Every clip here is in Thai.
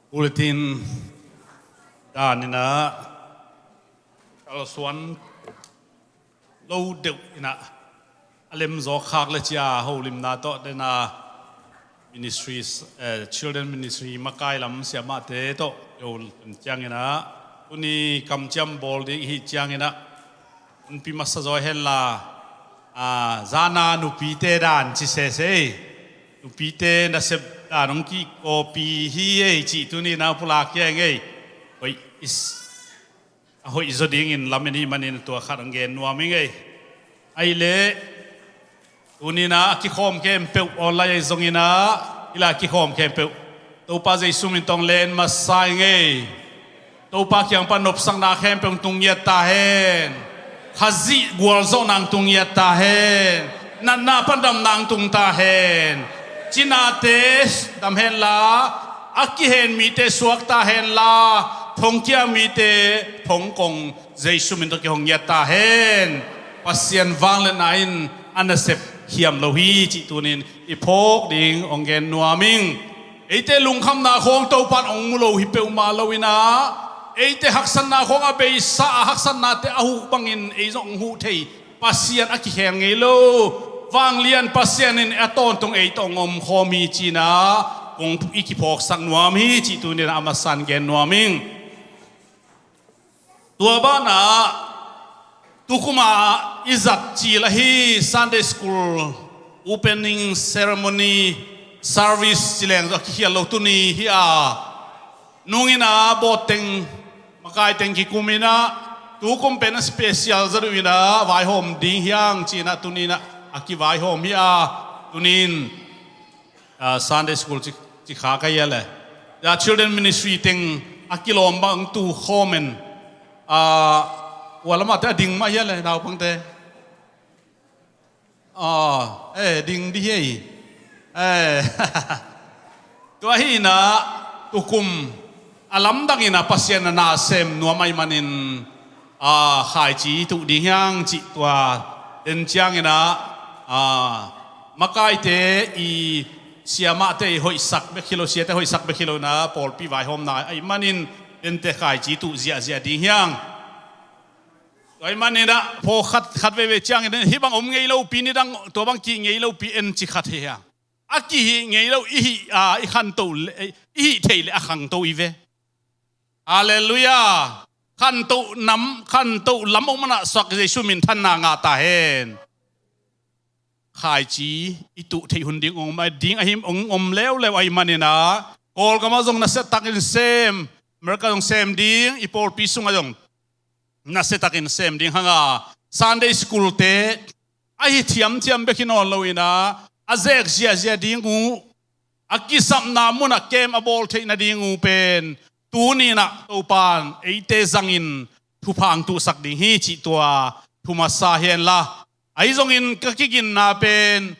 Bulletin dan ina kalau Suan lâu đều ina alem zo khak le chia ho lim na to de na ministries children ministry makai lam siama te to yo chang ina uni kam cham bol di hi chang ina un pi masa zo hen la zana nu pi te dan chi se nu pi te na se nong ki kopi hi ei chi tu ni na pula ke ngei hoi is hoi zo ding in lameni manin to khat angen nuam ngei ai le tu ni na ki khom kem pe online zong ina ila ki khom kem pe to pa jai sumin tong len ma sai ngei to pa kyang pa nop sang na khem pe tung yet ta hen khazi gwal zo nang tung yet ta hen na pandam nang tung ta hen Chinate dam hen la aki hen mi te suak ta hen la thong kia mi te thong kong Jesu min to ki hong yat ta hen pasien wang le nain anasep hiam lo hi chi tunin ipok ding ongen nuaming eite lungkham na khong to pan ong mulo hi pe ma lowina eite haksan na khong abe sa haksan na te ahu bangin eizong hu thei pasien aki heng ngei lo vang lian pasien in aton tong ei tong om khomi china kong ikipok sang nuam hi chi tu ni amasan gen nuaming tua bana tukuma izat chi la hi Sunday school opening ceremony service chileng zo ki lo tu ni hi a nungina boteng makai teng ki kumina tukum pen special zaruina vai hom ding hiang china tunina aki vai hom hi a tunin Sunday school chi kha ka yele ya children ministry teng akilom bang tu khomen walama ta ding ma yele naw pangte ding di hei to hi na tukum alam dangina pasien na sem nuamai manin khai chi tu ding yang chi tua den chiang ina makai te I siama te hoi sak be kilo sia te hoi sak be kilo na pol pi vai hom na ai manin den te khai chi tu zia ding yang ai manin da pho khat ve chiang den hi bang om ngei lo pi ni dang to bang ki ngei lo pi en chi khat he ya aki hi ngei lo I khan to I thei le a khang to I ve hallelujah khan to lam om na sak Jesu min than na nga ta hen khai chi itu thei hun ding ong ma ding ahim om lew ai manina kol kama jong na set takin sem merka jong sem ding ipol pisung ajong na set takin sem ding hanga Sunday school te ai thiam bekin on loina azek zia ding u akisam na muna kem abol thei na ding u pen tu ni na to pan eite zangin thu phang tu sak ding hi chi tua thuma sa hian la ai zong in kakigin na pen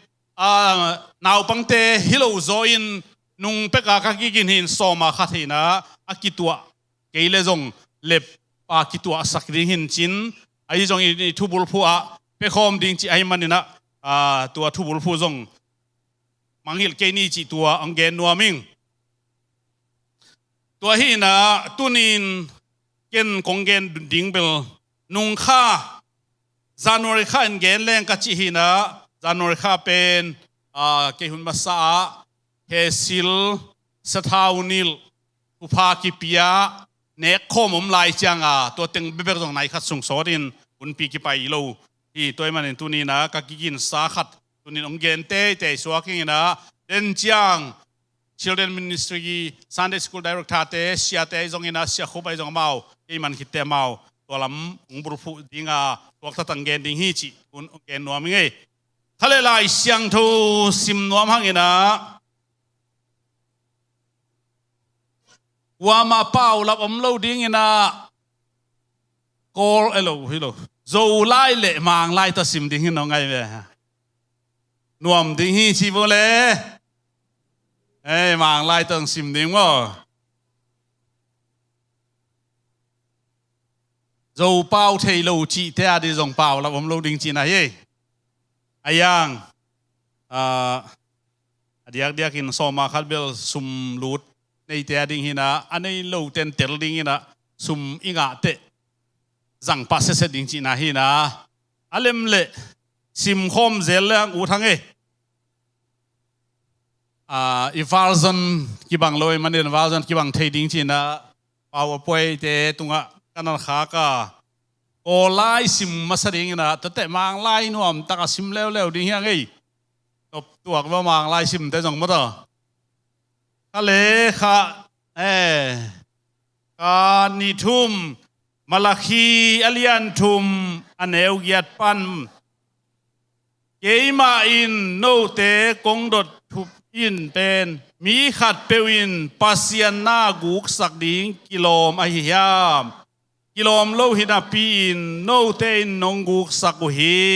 naw pangte hilo zoin nung peka kakigin hin soma khathina akitua keile zong lep pa kitua sakring hin chin ai zong in thubul phua pe khom ding chi ai manina tua thubul phu zong mangil ke ni chi tua angen nuaming tua hi na tunin ken kongen ding bel nung kha January kha en gen leng ka chi hina January kha pen ke hun masa he sil sathaunil upha ki pia ne khomom lai changa to teng beber jong nai khat sung sorin un pi ki pai lo hi toy manin tunina ka kigin sa khat tunin ong gen te swaking ina den chiang children ministry Sunday school director te sia te jong ina sia khobai jong mau e man khite mau tolam ngbur phu dinga wakta tangen ding hi chi un gen nuam nge thale lai siang tho sim nuam hangina wa ma pau lap om lo ding ina kol elo hilo zo lai le mang lai ta sim ding no ngai ve nuam ding hi chi bo le mang lai tang sim ding mo dầu bao thầy lâu chị thế đi dòng bao là bấm lâu đình chị này ấy ayang diak in soma khát bel sum lut ในเตียดิ้งหินะอันนี้โลเต็นเตลดิ้งหินะสุมอิงาเตจังปัสเสดิ้งจีน่าหินะอัลเลมเล่ซิมคอมเซลเลงอูทังเออีฟาร์ซันกีบังลอยมันเดินฟาร์ซันกีบังเทดิ้งจีน่าพาวป่วยเตตุงะกันนันขากาโอไลซิมมาสดิ้งหินะแต่มังไลนวมตะกซิมเร็วดิ้งหิไงตัวก็มังไลซิมแต่จังมั้งต่อทะเลค่ะการนิทุมมาลาคีอเลียนทุมอันเอวเกียดปันเกยมาอินโนเตกงดดทุบอินเป็นมีขัดเปวินปัสยานากุกสักดิ่งกิโลมอหิยามกิโลมโลหินาปีอินโนเตอินนงกุกสักกุฮี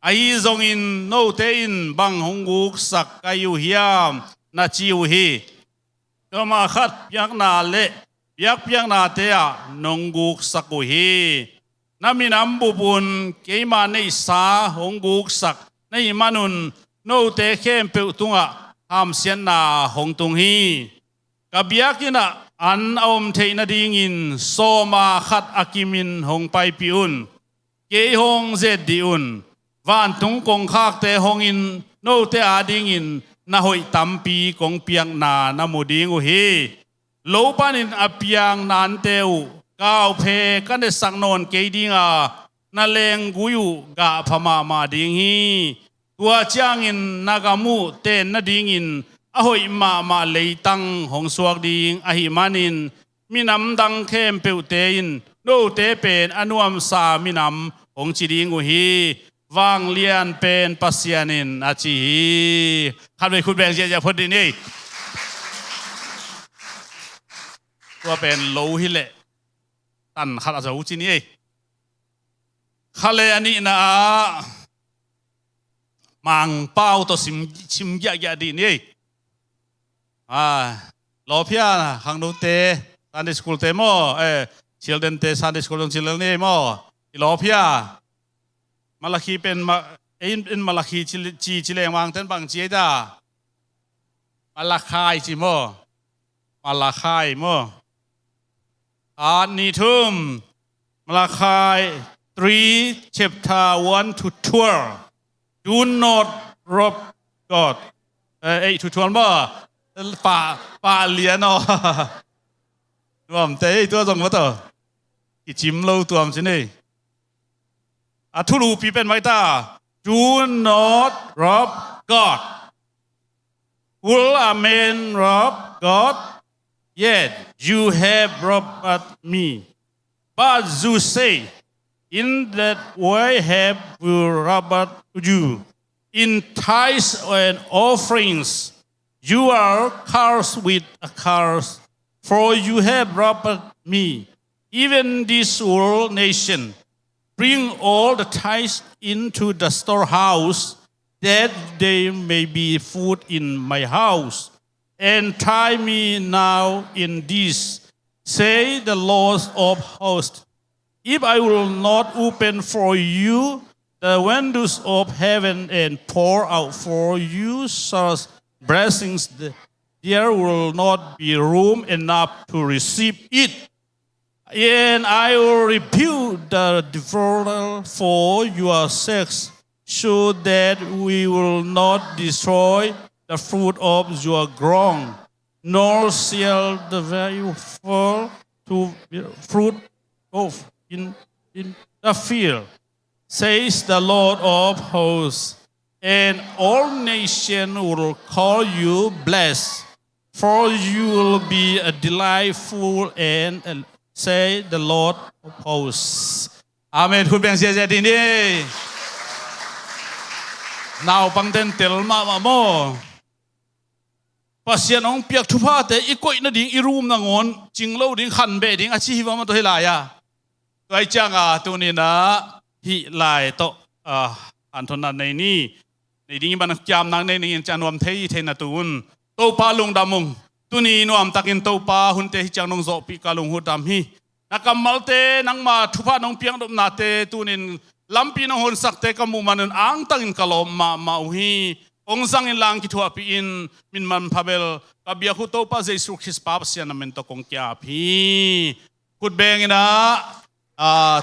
ไอซงอินโนเตอินบังหงกุกสักกายุฮิยามนาจิวฮีก็มาขัดยักนาเละยักยังนาเตียนงกุกสักกุฮีนามินำบุบุญเกยมาในสาหงกุกสักในมานุนโนเตเข้มเปิวตุงะหามเสียนนาหงตุงฮีกับยักยินะอันอมเทนดิ่งินโซมาขัดอากิมินหงไปปิอุนเกยหงเจดิอุนวันตุงกงขากเตหงอินโนเตอาดิ่งินนาหอยตัมปีกงเปียงนานามุดิงอุฮีโลปานินอเปียงนานเตวก้าวเพกันเดสังนนเกยดิงานาเลงกุยุกะพม่ามาดิงฮีตัวจางอินนากามุเตนนาดิงอินอหอยมาเลยตังหงสวกดิงอหิมานินมินำดังเข้มเปิวเตอินโนเตเป็นอนุอัมสามินำหงจิดิงอุฮีวางเลียนเป็นปัสยานินอาชีฮีขันไปคุณแบงเจียพอดีนี่ตัวเป็นโลหิเลตันขัดอาจจะอุจินี่ขันเลยอันนี้นะมังเป้าตัวชิมยะดีนี่รอพี่นะขังดูเตซันเดย์สคูลเตมั้งชิลเดนเตซันเดย์สคูลชิลเดนนี่มั้งรอพี่มาลาคีเป็นมาลาคีจีเลงวางเต้นบังจีด้ามาลาคายจิโมมาลาคายโมอันนี้ทุ่มมาลาคาย3 chapter 1 to 12 do not rob God to 12บ่ป่าเลียนอ๋อรวมเตยตัวตรงมาต่ออีจิมเราตัวมันสิเนี่ยทุลูปีเป็นไว้ตา do not rob God will a man rob God yet you have robbed me but you say in that way have will robbed you in tithes and offerings you are cursed with a curse for you have robbed me even this whole nation bring all the tithes into the storehouse, that there may be food in my house. And try me now in this, say the Lord of hosts. If I will not open for you the windows of heaven and pour out for you such blessings, there will not be room enough to receive it. And I will rebuke the devourer for your sakes, so that we will not destroy the fruit of your ground, nor shall the valuable to fruit of in the field, says the Lord of hosts. And all nations will call you blessed, for you will be a delightful and say the Lord of hosts. Amen. คุณแบงเสียใจดีนี่นาวปังเต็นเตลมาโมปัสยานองเปียกทุพาแต่อีกอยนั่นดิ่งอีรูมนางอนจิงเล่าดิ่งขันเบดิ่งอาชีพว่ามันตัวให้ลายตัวไอ้จังตัวนี้นะฮิลายโตอันทนันในนี้ในดิ่งมันจามนางในนี้จานวมเทยเทนตุนโตปาลงดามุงตุนีนวมตักินโตปาหุนเตฮิจังนงโซปีกาลงหุดำฮีนักมัลเตนังมาทุพานองเปียงดมนาเตตุนินลำปีนองหุนสักเตกมุมันอังตักินกาลมมาอุฮี องค์สังอินลังกิทัวปีอินมินมันพาเบลกับเบียคุโตปาเจสุคริสปาเสียนมันตกงแก่พีขุดเบงนะ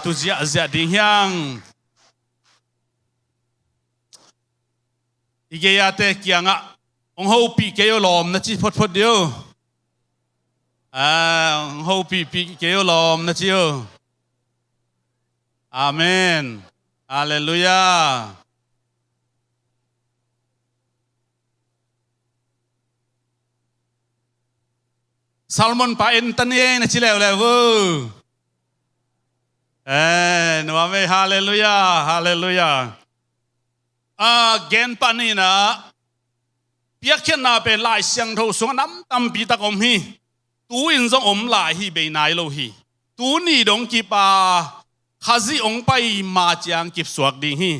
ตุเจียเจียดิ่งยังอีเกียเตกียงองค์ฮูปีเกียลอมนะจีพดเดียวองค์ฮูปีเกียลอมนะจีอาเมนฮาเลลูยาซัลมอนปาเอ็นตันเองนะชิเลวเลวนัวเมฮาเลลูยาฮาเลลูยาเกณฑ์ปานีนะเปียกเขียนนาเป็นลายเสียงเท่าสวงน้ำตำปีตะกอมฮีตูอินทรงอมลายฮีเบนายโลฮีตูนี่ดงกีปาข้าซีองไปมาจางกิบสวกดิ่งฮี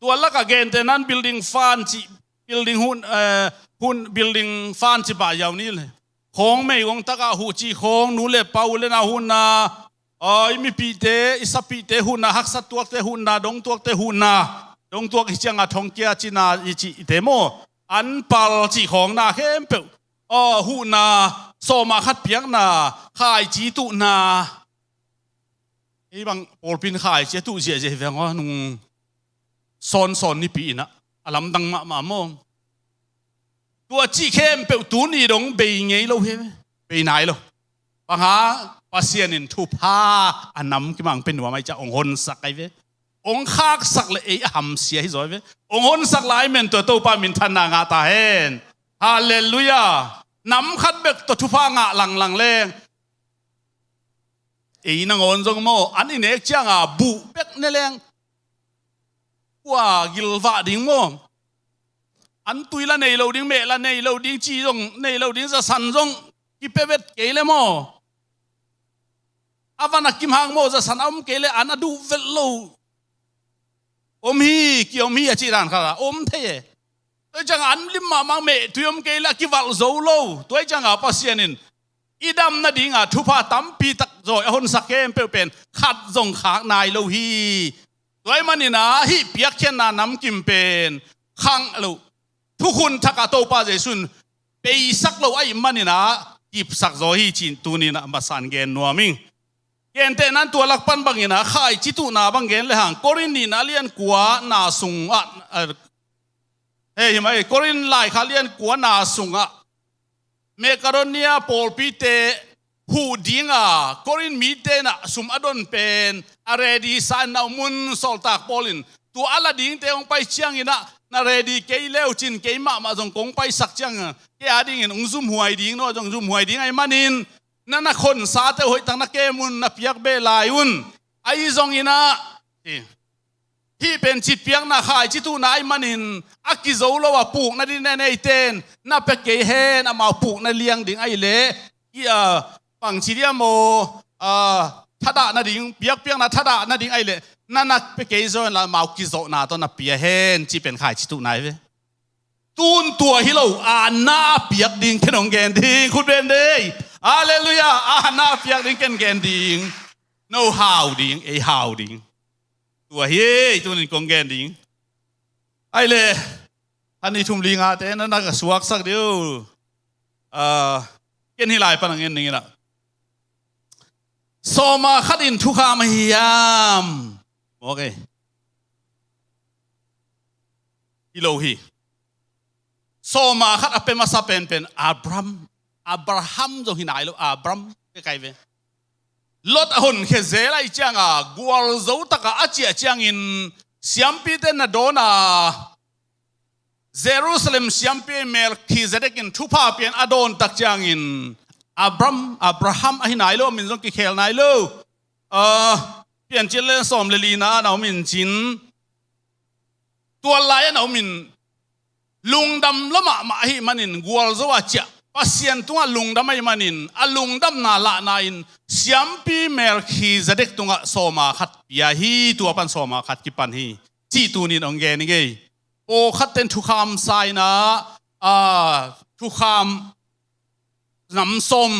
ตัวละกะเกณฑ์แต่นั้น building ฟันจี building หุ่น building ฟันจีป่ายาวนี้เลยของไม่ของตะกะหูจีของนูเลเปาเลนาหุ่นนามีปีเตอิสปีเตหุ่นนาฮักสัตตัวเตหุ่นนาดงตัวเตหุ่นนาดงตัวกิจงาทองเกียจีนาอิจิเตโมอันปัลจีของนาเข้มเปหุ่นนาโซมาขัดเปียกนาขายจีตุนาไอ้บางโอลปินขายเจตุเจเจเวงว่านุ่งซอนนี่ปีนะอลัมดังมาโมตัวจีเข้มเปตูนี่ดงเบยไงเราเห็นเบยไหนเราปัญหาปัสเซียนินทุพาอันนั้นกิมังเป็นว่าไม่จะองค์หนสักไอ้เวองค์ข้าสักเลยไอ้หำเสียให้สวยเวองค์หนสักหลายเมนตัวโตปามินทันนางาตาเฮนฮาเลลูยาน้ำขัดเบกตัวทุพางะหลังแรงไอ้นางอนจงโมอันนี้เนี่ยจ้างบุเบกเนี่ยแรงว่ากิลวาดิ่งโมอันตุยละในเราดิ่งเมละในเราดิ่งจีจงในเราดิ่งจะสันจงกิเปเวตเกลโมอาวันนักกิมหางโมจะสันอมเกลอันอดูเวลโลอมฮีกี่อมฮีอาจีรันค่ะอมเทยตัวจังอันลิมมามังเมตุยอมเกลกิวัลโซโลตัวจังปัสเซียนินอีดำนาดิ่งทุพาตั้มปีตักโจยหนสักเกมเปเป็นขัดจงขากนายโลฮีตัวมันนี่นะฮีเปียกเช่นน้ำกิมเป็นขังลูทุกคนทักอาโตปาเจสุนไปสักโลไอ้มันนี่นะกิบสักโจฮีจินตูนี่นะมาสันเกนนัวมิงเกณฑ์แต่นั้นตัวหลักปันบางอย่างนะข่ายจิตุนาบางเกณฑ์เลยห่างกอรินนี่นะเลียนกัวนาสุงเฮ้ยไหมกอรินไล่ขาเลียนกัวนาสุงเมกาโรเนียโปลปีเตหูดิงกอรินมีเตนะสุมอดอนเป็นอะไรดีสายนามุนโซลตากโปลินตัวอะไรดิงเตองไปเชียงอินะนาเรดีเกยเลวจินเกยมาจงกงไปสักจังเกยอาดิงองซุมหวยดิงโนจงซุมหวยดิงไอ้มันนินนั่นนักคนสาเตหอยตั้งนักเกมุนนับเปียกเบลายุนไอ้จงอินะที่เป็นจิตเปียกนักขายจิตุนายมันนินอักกิโซโลว่าปลูกนั่นนี่ในเตนนับเปเกยเฮนมาปลูกในเลี้ยงดิ่งไอ้เละฝั่งชีเดียโมทัดานาดิ่งเปียกนาทัดานาดิ่งไอ้เละนั่นนักเปเกยโซนละมากิโซนาตอนนับเปียเฮนจีเป็นขายจิตุนายเวตูนตัวฮิโลนาเปียกดิ่งขนมแกนดิ่งคุณเบนเดย์ฮาเลลูยานาเปียกดิ่งแกนดิ่ง know how ดิ่งhow ดิ่งตัวเฮ้ยตัวนี้กงแกนดิ่งไอ้เละอันนี้ทุ่มลิงอาเต้นั่นนักสวกสักเดียวเกณฑ์ที่หลายปัญหาเงี้ยนี่แหละโซมาขัดอินทุกขามหิยามโอเคฮิโลฮีโซมาขัดอเปมาซาเป็นอับราฮัมจงหินายโลอับรามใกล้ๆเวลดหุ่นเขเซลัยจังกัวลโซตกะอาเจียจังอินเสียมปีเตนโดนาเยรูซาเล็มเสียมปีเมลคีเซเดกินทุพาเปียนอโดนตักจังอินอับราฮัมหินายโลมินจงกิเคลนายโลเปลี่ยนจิเลสอมเลลีนาเรามินจินตัวลายเรามินลุงดำละมาหิมันินกัวลโซว่าเจ้าปัสเซียนตัวลุงดำไม่มันินลุงดำนาละนาอินเสียมปีเมลคีเซเดกตัวโซมาขัดยาฮีตัวปันโซมาขัดกิปันฮีจีตูนินองเกนิเกโอขัดเต็นทุกคำไซนะทุกคำน้ำส้ม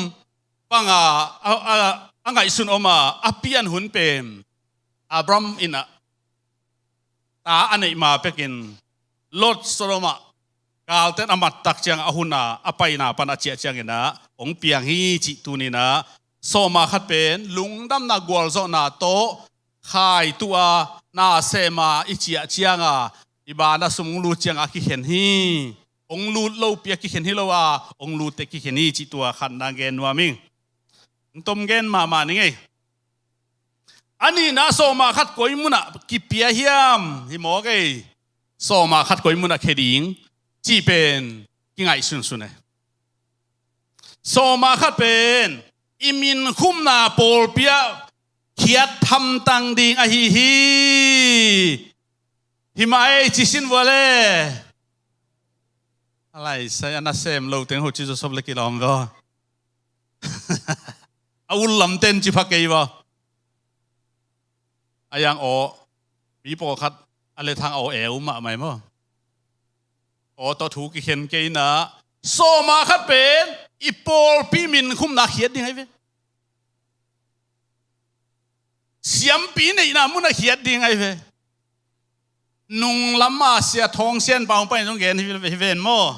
ปังไงสุนอมาอภิยันหุ่นเป็นอับรามอินะตาอันไหนมาเป็กินลดสโลมา กาลเต้นอมัดตักจังอาหุนาอภัยนาปันอาเจียจังนะองเปียงฮีจิตุนีนะโซมาขัดเป็นลุงดำนากวลโซนาโตขายตัวนาเซมาอิเจียเจียงอิบานาสมลูเจียงอาคิเห็นฮีองลูโลเปียคิเห็นฮีโลวาองลูเตคิเห็นฮีจิตัวขันนางเกนวามิงต้มเกนมานี่ไงอันนี้นะโซมาขัดกอยมุนะกิเปียเฮียมฮิโมเกโซมาขัดกอยมุนะเคดิงจีเป็นกิไงสุนเลยโซมาขัดเป็นอิมินคุมนาโปลเปียเขียดทำตังดิงอะฮิฮิมาจิสินวะเล่อะไรsaya nak sem lo tengok Jesus sob lagi long go awul lam ten ci pakai ba ayang o bi po khat ale thang o eu ma mai mo o to thu ki khen ke na so ma khat pen i pol pi min khum na khiat ding ai ve siam pi nei na mu na khiat ding ai ve nung lama sia thong sian pang pai jong gen hi ven mo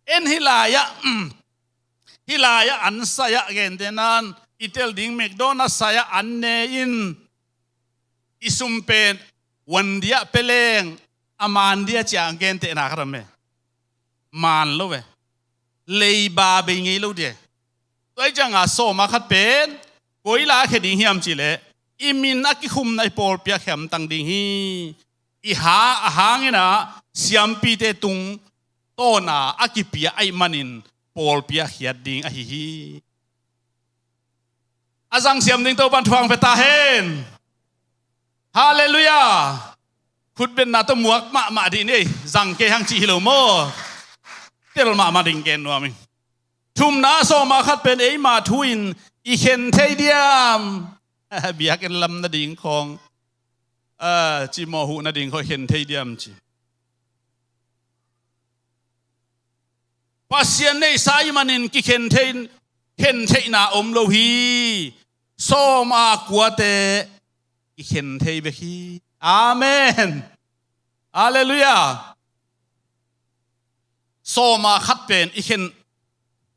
en hilaya an saya gen denan itel ding mcdonald saya an ne in isumpen wandia peleng aman dia chang gen te na kharame man lo we leiba be ngi lo de toi chang a so ma khat pen koila khe ding hiam chi le imin aki khum nai pol pia khem tang ding hi i ha hangina siam pi te tung to na aki pia ai manin pol pia hiat ding a hi azang siam ding to ban thuang pe ta hen hallelujah khut ben na to muak ma di ni zang ke hang chi hilo mo tel ma ding ken wa mi thum na so ma khat pen ei ma thuin i khen thei diam bia ken lam na ding khong chỉ mò hụ na đình khoi hiện thấy điểm chỉ pasien này sai mà nên cái hiện thấy na lâu hi so mà qua te cái hiện thấy về hi amen hallelujah so mà khát bền cái hiện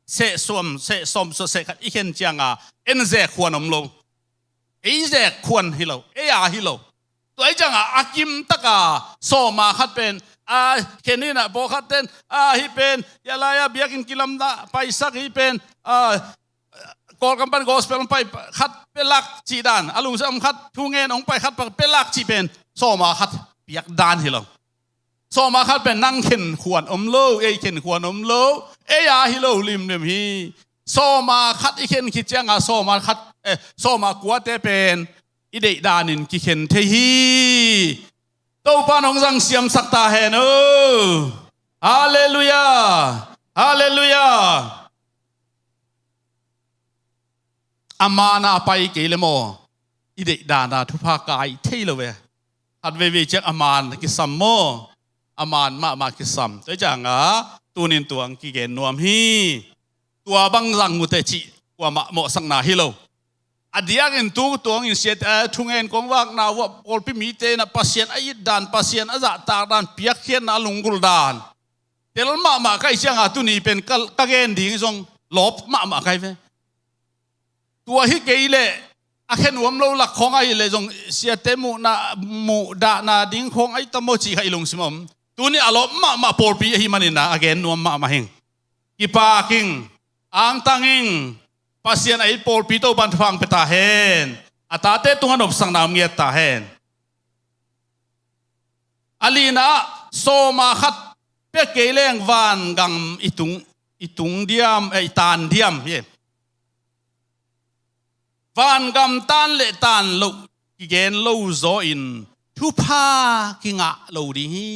sẽ xóm sẽ khát cái hiện chăng en dè khuôn lâu ấy dè khuôn hi lâu ấy hi lâuตัวจังอากิมตะกาโซมาขัดเป็นเคนนี่นะบอกขัดเป็นฮิเป็นยาลายเบียกินกิลัมนะไปสักฮิเป็นกอลกัมปันกอสเปลไปขัดเป็นลักจีดานอลุงซ้ำขัดทุ่งเงินองไปขัดเป็นลักจีเป็นโซมาขัดเบียกดานฮิโลโซมาขัดเป็นนั่งเข็นขวานโลเข็นขวานโลฮิโลลิมฮีโซมาขัดอีเข็นคิดจังโซมาขัดโซมากวาเตเป็นอีเดดานินกิเข็นเทฮีโตปานองจังเสียมสักตาเฮนฮาเลลูยาฮาเลลูยาอามานาไปเกลโมอีเดดานาทุภากายเทเลเวฮัดเวเวเจอามานกิสัมโมอามานมากิสัมตัวจังตัวนินตัวกิเกนนวมฮีตัวบังลังมุเตจิว่ามาโมสังนาฮิโลอดียกันตัวอินเสียทุ่งเงินกองว่างนาว่าพอพิมิเตนะปัสเซียนไอ้ด่านปัสเซียนอาจตาด่านเปียกเขียนนาลุงกุลด่านเดี๋ยวมาใครเชียงตัวนี้เป็นกะเกนดิ่งทรงลบมาใครเว้ตัวฮิเกยเล่อาเข็นวมเราหลักของไอ้เลยทรงเสียเตมูด่านาดิ่งของไอ้ตะโมจีไอ้ลุงสิมมตัวนี้อารมณ์มาพอพิฮิมันนี่นะอาเกนวมมาเฮงกิปาคิงอังตังอิงpasien ai pol pito ban phang peta hen atate tungan op sang nam nge ta hen alina so ma khat pe keleng van gam itung diam ai tan diam ye van gam tan le tan lo ki gen lo zo in thu pa ki nga lo di hi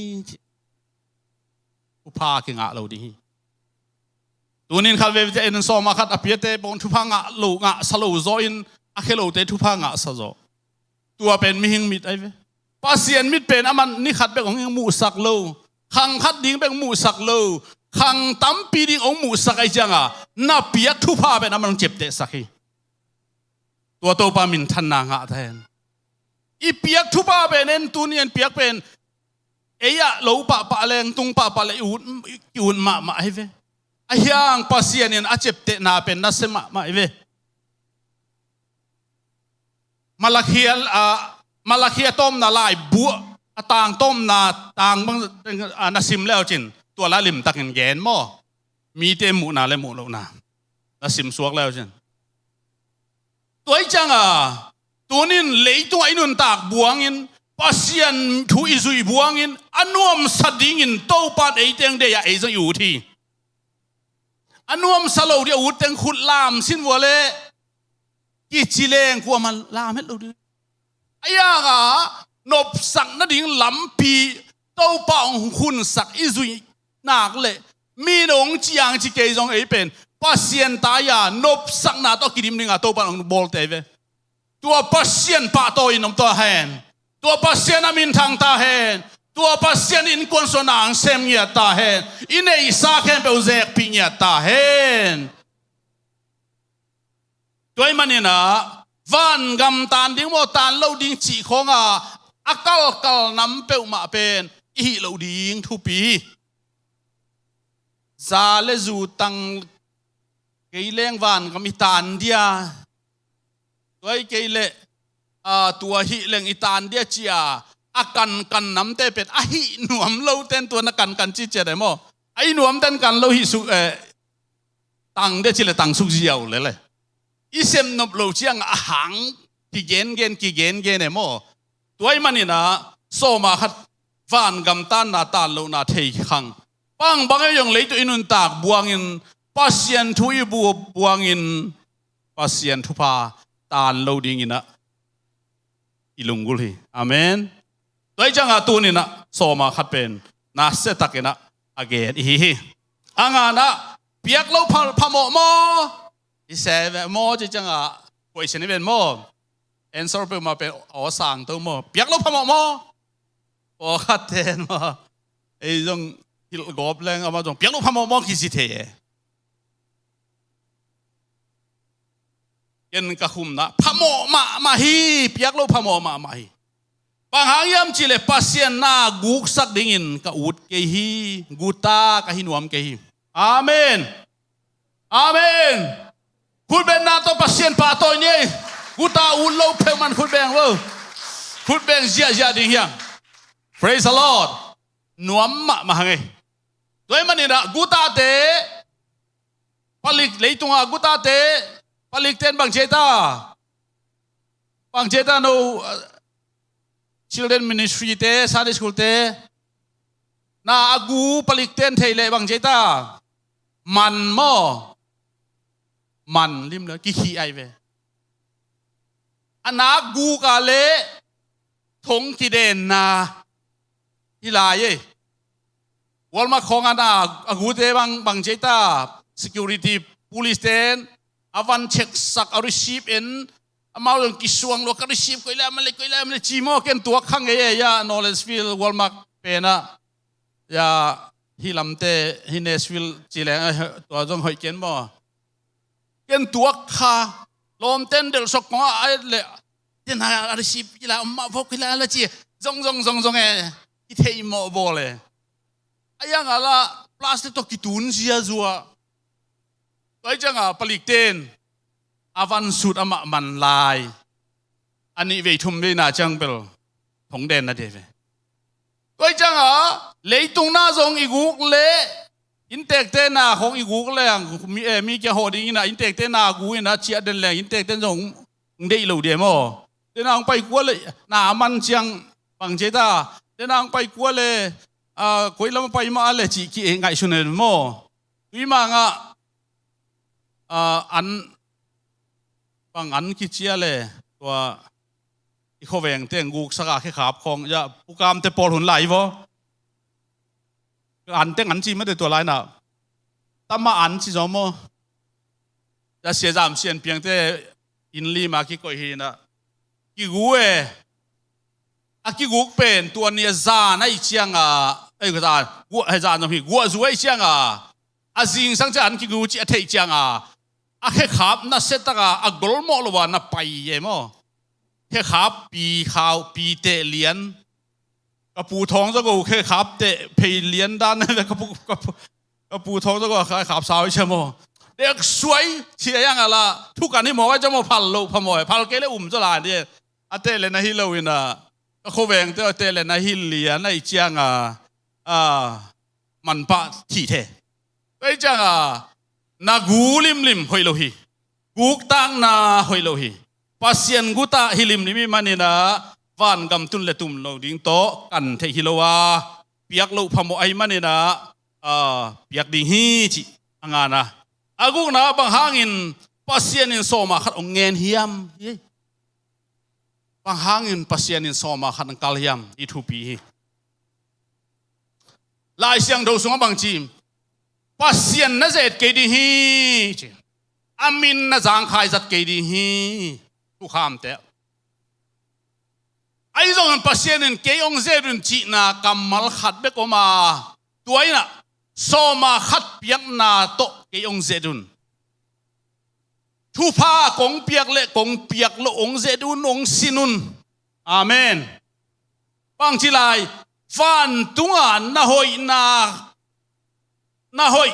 thu pa ki nga lo di hiตัวนี้ขัดเวทเอ็นโซมาขัดอภิเตปงทุพังะลูงะสโลโซอินอะเคโลเตทุพังะสโซตัวเป็นมิหิงมิดไอเวปัสเซียนมิดเป็นมันนี่ขัดเป็นของหมูสักโลขังขัดดิ้งเป็นหมูสักโลขังตั้มปีดิ้งของหมูสักไอจังน่าเปียกทุพาเป็นมันเจ็บเตะสักทีตัวโตปามินทันนางะแทนอีเปียกทุพาเป็นเอ็นตัวนี้เปียกเป็น lo pa leng tung pa le un ma ve ayang pasien in achepte na pen na sema ma ve malakhia tom na lai bu atang tom na tang bang na sim leo chin tua la lim takin gen mo mi te mu na le mu lo na sim suak leo chin toy chang tunin leitung ainun tak buangin pasien thu izui buangin anuam sadingin topan eiteng de ya eizang yu thi anuam salo dia uteng khut lam sin wale ki chileng ku man lam het lo di aya ga nop sak na ding lampi topa ong khun sak izui nak le mi dong chiang chi ke jong ei pen pasien ta ya nop sak na to kidim ninga topa ong bol te ve tua pasien pa to inom to hen tua pasien amin thang ta hen tua pasien in konsonang sem nya ta hen ine isa khem pe uzek pi nya ta hen toy manina van gam tan ding mo tan lo ding chi khonga akal kal nam pe ma pen i lo ding thu pi za le zu tang kei leng van gam tan dia toy kei le tua hi leng itan dia chia akan kan nam te pet a hi nuam lo ten tua na kan chi che de mo ai nuam ten kan lo hi su tang de chi le tang su jiao le isem nop lo chiang a hang ki gen e mo toy manina so ma khat van gam tan na tan lo na thei khang pang bang yong le tu inun tak buangin pasien thu i bu buangin pasien thu pa tan lo ding ina ilungul hi amen toy changa tu ni na so ma khat pen na se takena again hi anga na piak lo phamo mo ise mo chi changa question ni ben mo answer pe ma pe o sang to mo piak lo phamo mo o khat ten mo ei jong hil gop leng ama jong piak lo phamo mo ki si the yen ka khum na phamo ma hi piak lo phamo ma hi pang hangyam chile pasien na guk sak dingin ka ut ke hi guta ka hinuam ke hi amen amen khut ben na to pasien pa to ni guta un lo pe man khut beng wo khut beng zia ding hiang praise the lord nuam ma hangai toy manina guta te palik leitunga guta te palik ten bang cheta no children ministry te Sunday school te na agu palik ten theile bang cheta man mo man lim le ki khi ai ve anak gu ka le thong ki den na hilai wal ma khong ana agu te bang cheta security police ten avan check sak a receive in amao yung kisuang lo ka receive ko ila mali chi mo ken tuak khang ya knowledge field wal ma pena ya hilamte hinesville chile to jong hoi ken mo ken tuak kha lom ten del sok ko ai le ten ha receive ila ma vok ila la chi zong e i thei mo bole ayang ala plastic to kitun sia zua toy changa palik ten avan sut ama man lai ani ve thum ve na chang bel thong den na de ve toy changa leitung na zong iguk le intek te na khong iguk le mi ke hoding na intek te na gu na chia den le intek ten zong dei lo de mo te nang pai kwa le na man chiang bang che ta te nang pai kwa le koi lam pai ma le chi ki ngai su ne mo tui ma nga an bang an ki chia le tua i kho veng te nguk saka khe khap khong ya pukam te pol hun lai vo an te an chi ma de tua lai na tama an chi zo mo ya sia jam sian piang te in li ma ki koi hi na ki gu e a ki guk pen tua nia za na i chiang ai ga za gu ai za no hi gu zu ai chiang a jing sang cha an ki gu chi a thei chiang a khe khap na set ta a gol mo lo wa na pai ye mo khe khap pi khaw pi te lian กระปูทองจะก็แค่ขับเตะเพลเลียนด้านนั่นแหละกระปูทองจะก็ขายขับสาวใช่ไหมเด็กสวยเชียยังอะไรทุกการที่หมอว่าจะมาพัลโลพมอยพัลเกล้จะลาเนี่ยอาเตเลนะฮิโลวินะเขาแหวงเตเลนะฮิเลียนะอีเจียงมันปะที่เทไอ้จังนากูลิมหอยโลฮีกูตังนาหอยโลฮีปัสยันกูตาฮิลิมนี่มีมันนี่นะวันกำตุนเลตุมโลดิ้งโตกันเทฮิโลวาเปียกโลพมอยมันนี่นะเปียกดิ้งฮีจิอ่างนะอากูนะบางหางินปัสยันินโซมาขัดองเงินเฮียมบางหางินปัสยันินโซมาขัดองกัลเฮียมอีทูปีลายเสียงดูสูงบางจีมปัสยันน่าจะเกิดฮีอามินน่าจะอังคายจัดเกิดฮีทุกคำเตะไอ้ตรงปัสยันเกี่ยงเจรุนจีน่ะกำมัลขัดเบกอมาตัวนี้น่ะโซมาขัดเปียกนาโตเกี่ยงเจรุนทุพากงเปียกเละกงเปียกละองเจรุนองสินุนอาเมนบางทีไรฟันตัวนาหอยนาหอย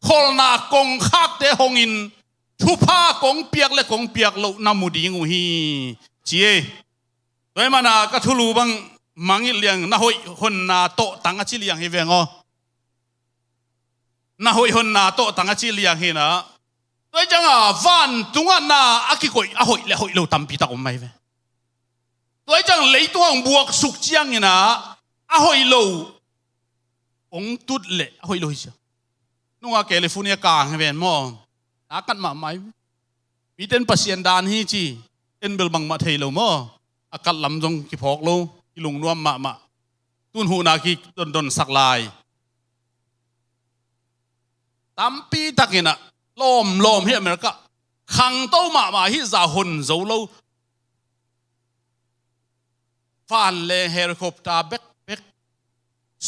คนนากงคักเตหงอินทุพากงเปียกเละกงเปียกละนามุดีงูฮีเจี๋ยโดยมันก็ทุลูบังมังอิเลียงนาหอยคนนาโตตั้งอาชีเลียงให้เวงอ๋อนาหอยคนนาโตตั้งอาชีเลียงให้นะโดยจังฟันตัวนาอากิโกยอาหอยเละหอยเราตั้มปีตะกไม่เวโดยจังเลยตัวบวกสุกเจียงนี่นะอาหอยเราองตุดเละอาหอยเราเชียวนุ่งแคลิฟอร์เนียกลางให้เวนมอนักกันมาไม่มีเต็นปัสยันดานฮีจีเอ็นเบลบังมาเทโลมออากัดลำจงกิพอกโลกิลุงนวมมาตุนหูนากิดนสักลายตั้มปีตักินะล้อมเฮียอเมริกาขังโตมาฮิซาฮุนโซโลฟันเลเฮลิคอปเตอร์เบ็ก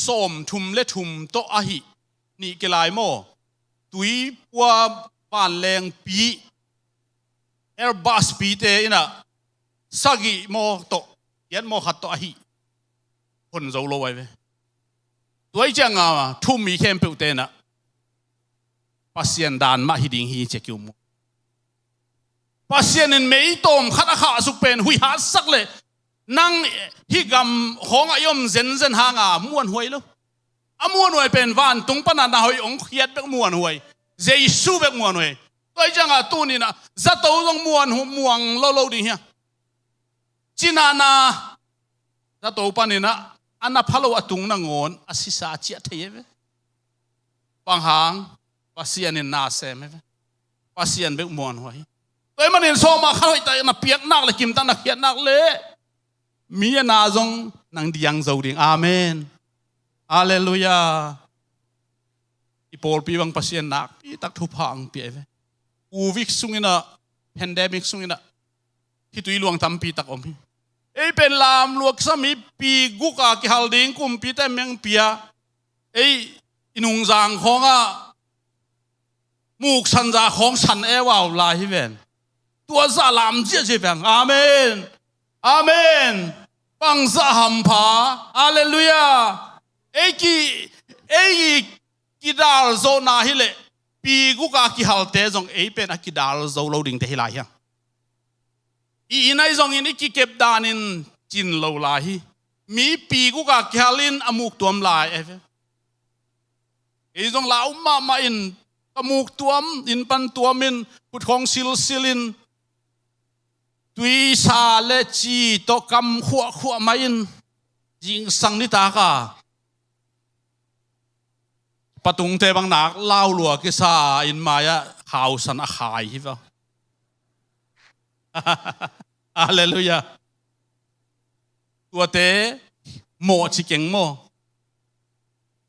ส้มทุมเลทุมโตอาหินี่กลายโมตุยปัวฟันแรงปีแอร์บัสปีเตอินะสักิโมโตยันโมขัดโตอาหิคนโซโลไว้ตัวจังทุ่มมีเข้มเปลเตนะปัสยันดานมาฮิดิงฮีเจคิวมูปัสยันไม่ตอมขัดขาสุกเป็นหุยหาสักเลยนั่งฮิกำของอายมเซนหางม้วนหวยแล้วม้วนหวยเป็นวันตุงปนันนาหอยองเขียดแบบม้วนหวยเจสูแบบม้วนหวยตัวจังตัวนี้นะจะตัวต้องม้วนม่วงโลดีเฮียจีนานาจะตัวปนี่นะอันนั้นพะโลอตุงนางอนอาศิสาเจียเทียบปังหางปัสยันนาเซมปัสยันแบบม้วนหวยตัวมันเห็นโซมาเข้าไปแต่นับเปียกนักเลยกิมตันนักเขียดนักเลยมีนาจงนังดิยังโซดิงอาเมนฮาเลลูยาอีโปลปีบังปัสยันนักปีตักทุพังเปียอูวิกสุงินะแพนเดมิกสุงินะที่ตุยลวงทำปีตักอมเป็นลามลวกสมีปีกุกากิฮัลดิงกุมปีแต่เมียงเปียอินุงจางของมูกสันจาของสันเอวาวลาฮิเวนตัวซาลามเจียเจียงอาเมนอาเมนปังซาฮัมพาฮาเลลูยากิดาลโซนาฮิเลปีกุกากิฮัลเตจงเป็นกิดาลโซโลดิงเตฮิลาฮิอีนายจงอินกิเก็บดานินจินโลลาฮิมีปีกุกากิฮัลินอมุกตัวมลายจงลาอุมาอินอมุกตัวมอินปันตัวมินพุทธของซิลินตุยซาเลจีโตกำขัวมาอินยิงสังนิตากาปะตุงเตบังนักเล่าหลัวกิซาอินมายะข่าวสันอาขายฮิฟะฮาเลลูยาตัวเตโมชิเก่งโม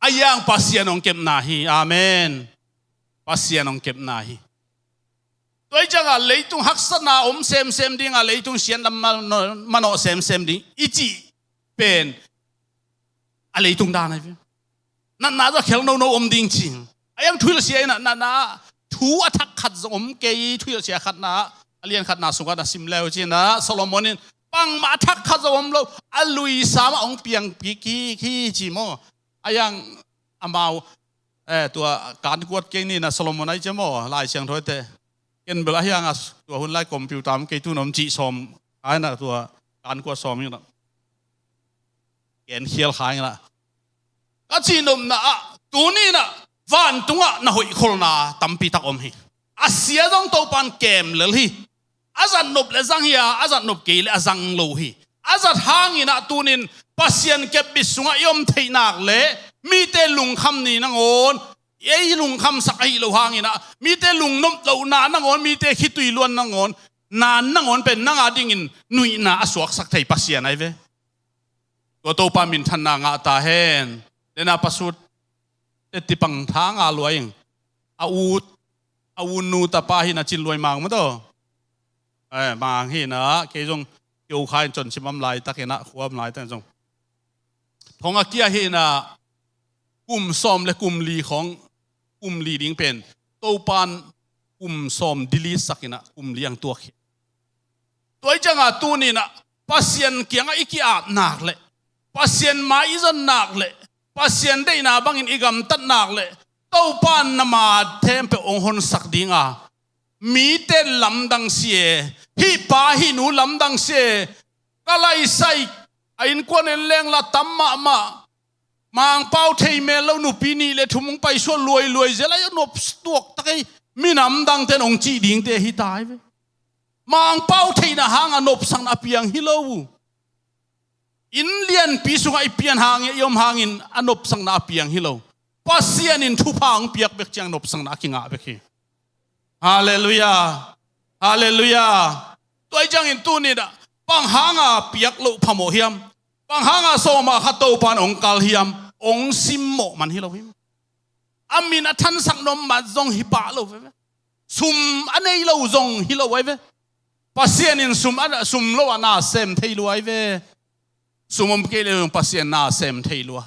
อายังปัสยานองเก็บนาฮีอาเมนปัสยานองเก็บนาฮีตัวจังเลยตุงฮักษณาเซมดิ้งเลยตุงเสียนลำมันเซมดิ้งอีจีเป็นอะไรตุงดานไอ้พี่นั่นน่าจะเขียนโนดิ้งจริงไอ้ยังทุยเสียนั่นทูอัฐขัดเกยทุยเสียขัดนะเลียนขัดนาสุกัดสิมเลวจริงนะโซโลมอนิน ปังมาทักข้าจะอมเราอลุยสามองเปียงปีขี้จีโมอายังอามาตัวการกวดเก่งนี่นะโซโลมอนไอเจโมลายเชียงถอยเตเกินเบลายังตัวหุ่นไล่คอมพิวเตอร์เกตุนอมจีซอมไอ้น่ะตัวการกวดซอมนี่นะเกณฑ์เขียวขายนะก็จีนมนะตัวนี้นะวันตัวน่ะหอยคนน่ะตั้มปีตักอมฮีอาเสียต้องตัวปันเกมเลยฮีอาจารย์นบเลสังฮีอาจารย์นบเกลอาจารย์โลฮีอาจารย์หางอินะตัวนี้ปัสยันเก็บบิสุงยอมเทนักเลยมีแต่ลุงคำนี้นังโอนลุงคำสักไอ้เราหางอินะมีแต่ลุงนบเรานานนังโอนมีแต่คิดตุยล้วนนังโอนนานนังโอนเป็นนังอาดิ่งินนุยนาสวกสักไทยปัสยันไอ้เว้ตัวปามินทันนางาตาเฮนเดน่าปัสุดติปังทางอาลวยอาวุนูตาปาหินาจินลวยมังมั้งตัวมังหินะเกยจงเกี่ยวขายจนชิมำลายตะเกนะขวบลายแต่จงทองอาเกียหินะกลุ่มซอมและกลุ่มลีของกลุ่มลีดิ้งเป็นตัวปานกลุ่มซอมดิลิสักนะกลุ่มเลี้ยงตัวขี้ตัวจังอาตัวนี้นะปัสยันเกียงอีกอาบนักเลยปัสยันมาอีจันนักเลยปัสยันได้นาบังอินอีกำตัดนักเลยตัวปานนามาเทมเปองหนสักดิ่งมีแต่ลำดังเสียฮิปาฮินูลำดังเสียก็ไล่ใส่ไอ้นกวนเลี้ยงละตั้มมามังเป้าเทยเมลแล้วหนูปีนี้เลยทุ่มไปช่วยรวยเสร็จแล้วหนูตวกตะกี้มีน้ำดังเต้นองจีดิ่งเตะฮิตายไปมังเป้าเทยนะหางนบสังอเปียงฮิโลอินเลียนปีสุงไอเปียนหางยมหางอินอนบสังนาเปียงฮิโลปัสยานินทุพางเปียกเบกจังนบสังนาคิงอาเบกีฮาเลลูยาฮาเลลูยาตัวจังอินตัวนี้นะปังหางเปียกโลพโมเฮียมปังหางโซมาขัดตัวปานองกาลเฮียมองซิมโมมันฮิโลวิมอามินทันสังนมมาจงฮิปาโลเวซุมอันนี้โลจงฮิโลไว้เวปัสยานินซุมโลอานาเซมเทลไว้เวสุมมเกลียงปัสยานาเซมเทลัว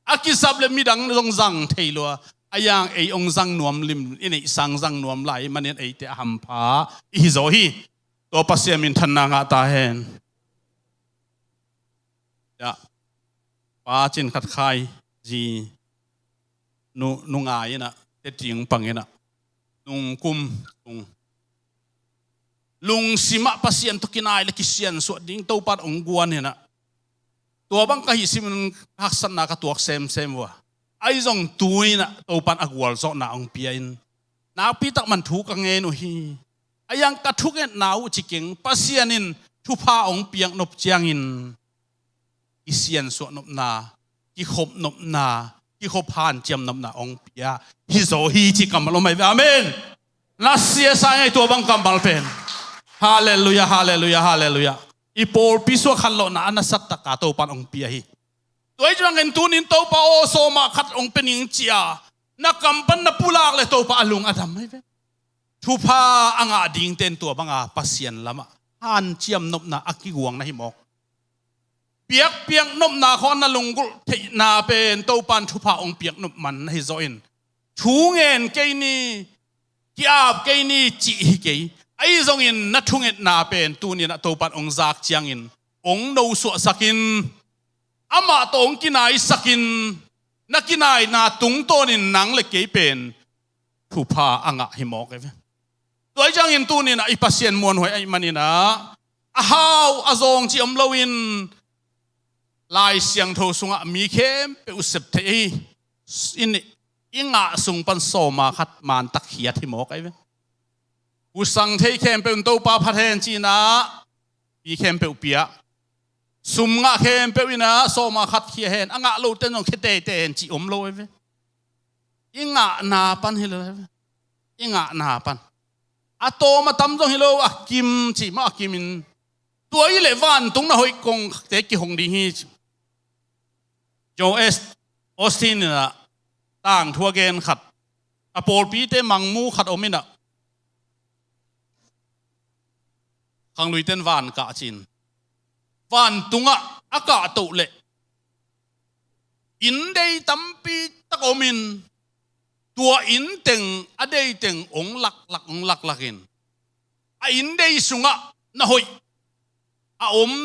อากิสับเลมิดังจงจังเทลัวอายังไอองจังนวมลิมอินไอสังจังนวมไหลมันไอเตะหัมพาอิโซฮีตัวปัสยามินทันนางาตาเฮนยะป้าจินขัดไข่จีนุงายนะเตจิงปังนะนุงกุมลุงสิมาปัสยานตุกินายเลกิเซียนสวดดิ้งตัวปัดองกวนเนี่ยนะตัวบังกะฮิสิมันหักสันนักตัวเซมวะไอ้จงตุยนะตัวปันอากวลสอนาองเปียนนาปีตักมันทุกกังเงินฮีไอ้ยังกระทุกเงินนาวจิกิงปัสยานินทุพาองเปียงนบเจียงอินกิเซียนสวดนบนากิขบนบนากิขบผ่านเจียมนบนาองเปียฮิโซฮีจิกัมลงไม่อาเมนนัสเซียสายตัวบังกัมบัลเป็นฮาเลลูยาฮาเลลูยาฮาเลลูยาอีโปลพิสวขันโลนะอันสัตตะกาโตปันองเปียฮีตัวจังเงินตุนินโตปาโอโซมาขัดองเป็นยิงเจียนักกำปั้นนับปูลากเลยโตปาอลุงอดัมไม่เป็นทุพาอ่างดิ่งเต็นตัวบังปัสยันละมะฮันเจียมนบนาอักกิวงนะฮิมอกเปียกนบนาคอนนาลุงกุเทนาเป็นโตปันทุพาองเปียกนบมันฮิโซอินชูเงินเกนี่กิอาบเกนี่จีฮิเกไอ้จงอินนัทุงเอ็ดนาเป็นตัวนี้นะตัวปัดองจากเจียงอินองโนสวสักินอามาตองกินายสักินนักกินายนาตุงโตนินนังเล็กเกยเป็นผู้พาอ่างหิมอกเลยตัวจังอินตัวนี้นะอีปัสเซียนมวนหวยไอ้มันนี่นะฮาวอาจงจีอมลวินลายเสียงโทสุงมีเข้มเปอุสเบเทอินอิงะสุงปันโซมาขัดมันตักเขียดหิมอกไอ้อุสังเทเข้มเป็นตัวปาพัฒนจีน่าปีเข้มเป็นเปียสุมงะเข้มเป็นวินาโซมาขัดเขียเห็นอ่างะโลเต้นองคิดเตนจีอมโลเว้อิงะนาปันฮิโลอิงะนาปันอะโตมาตั้มจงฮิโลอะกิมจีมาอะกิมินตัวอีเลวันตรงน่ะหอยกงเตกิหงดีฮีโจเอสออสตินน่ะต่างทัวเกนขัดอะโปลปีเตมังมูขัดอมินะขังลุยเต้นวันกะจินวันตุงะอากาศตุเลอินเดย์ตั้มปีตะโกมินตัวอินเต็งอเดย์เต็งองหลักอินอินเดย์สุงะนะหอย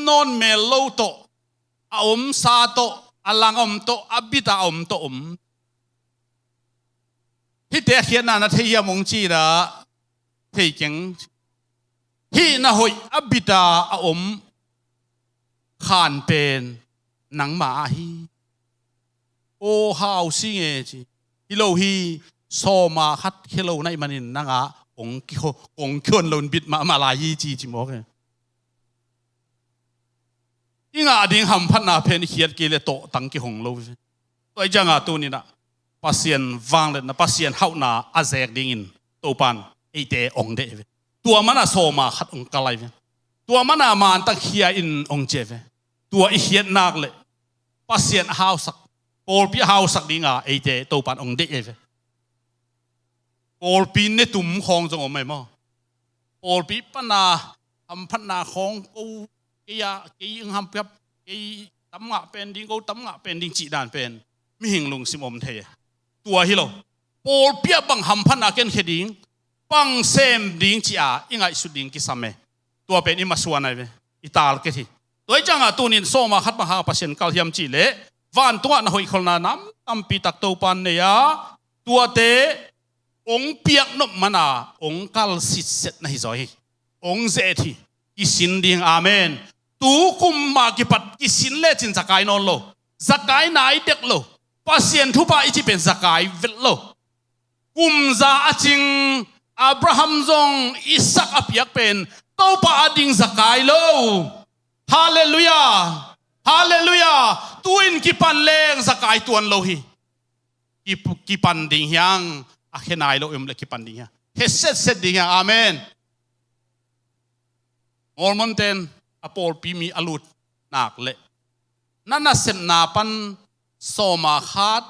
non melo to sa to alang to abita to hi te khian na thei mong chi da thei keng hi na hoi abita khan pen nang ma hi o hao si nge chi hi lo hi so ma khat khelo nai manin nanga ong khon lon bit ma la yi chi mo ke inga ding ham phat na pen khiat ke le to tang ki hong lo toi janga tu ni na pasien wang le na pasien hau na azek ding in to pan ite ong de tua mana so ma khat ong kalai ve tua mana man tak khia in ong che ve tua i hiat nak le pasien hau sak pol pi hau sak dinga ite to pan ong de ve pol pi ne tum khong jong om mai mo pol pi pana ham phat na khong ko ya ki ing ham pep ki tam nga pen ding ko tam nga pen ding chi dan pen mi hing lung sim om the tua hi lo pol pia bang ham phan na ken kheding pang sem ding chi a ingai su ding ki same tua pen ima suan ai ve ital ke thi toi changa tunin so ma khat ma ha pasien kal hiam chi le van tua na hoi kholna nam tam pi tak to pan ne ya tua te ong piak no mana ong kal sit set na hi zoi ong ze thi ki sin ding amen tu kum ma ki pat ki sin le chin zakai non lo zakai nai tek lo pasien thu pa ichi pen zakai vet lo kum za aching Abraham zong Isaac apiak pen to pa ading zakai lo hallelujah hallelujah tuin ki pan leng zakai tuan lo hi ki pan ding hyang a khenai lo le ki pan ding ha he set ding amen Mormon ten apol pimi alut nak le nana sem na pan soma khat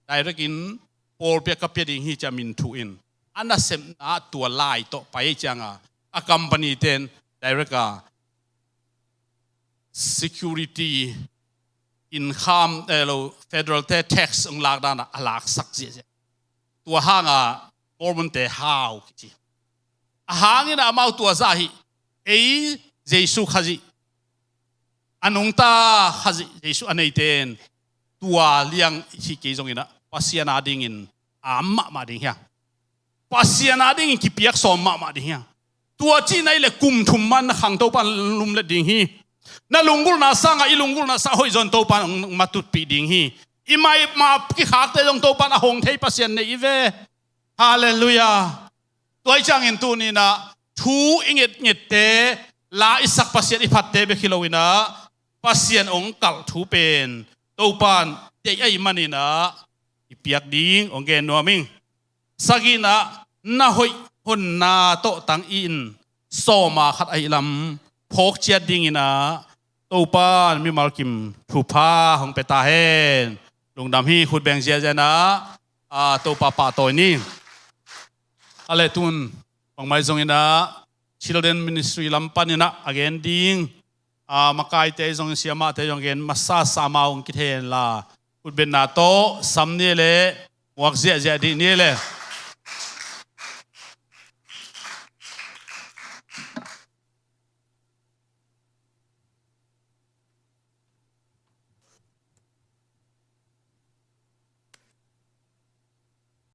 direct in pol pe kapya ding hi chamin thu in ana sem na tua lai to pai changa a company ten direct security income lo federal tax ung lak dana alak sak je tua hanga Mormon te how ki a hangin amau tua za hi ei Jesu khazi anung ta khazi Jesu anei ten tua liang hi ke jong ina pasiana ding in amma ma ding hya pasiana ding ki piak som ma ding hya tua chi nai le kum thum man khang to pan lum le ding hi na lungul na sanga ilungul na sa hoi zon to pan matut pi ding hi imai ma ki khak te jong to pan a hong thei pasien nei ve hallelujah toi chang in tu ni na thu inget nget te la isak pasien iphat te be khilowina pasien ong kal thu pen to pan te ai manina ipiak ding ong gen noming sagina Nahoih Honna Tawhtang in soma khat ai lam phok chia ding ina to pan mi malkim thu pha hong pe ta hen lungdam hi khut beng zia jana to pa toy ni ale tun pang mai zong ina children ministry lampanina again ding makai te jong siama te jong gen masa samaung ki the la khut ben na to samne le wak zia di ni le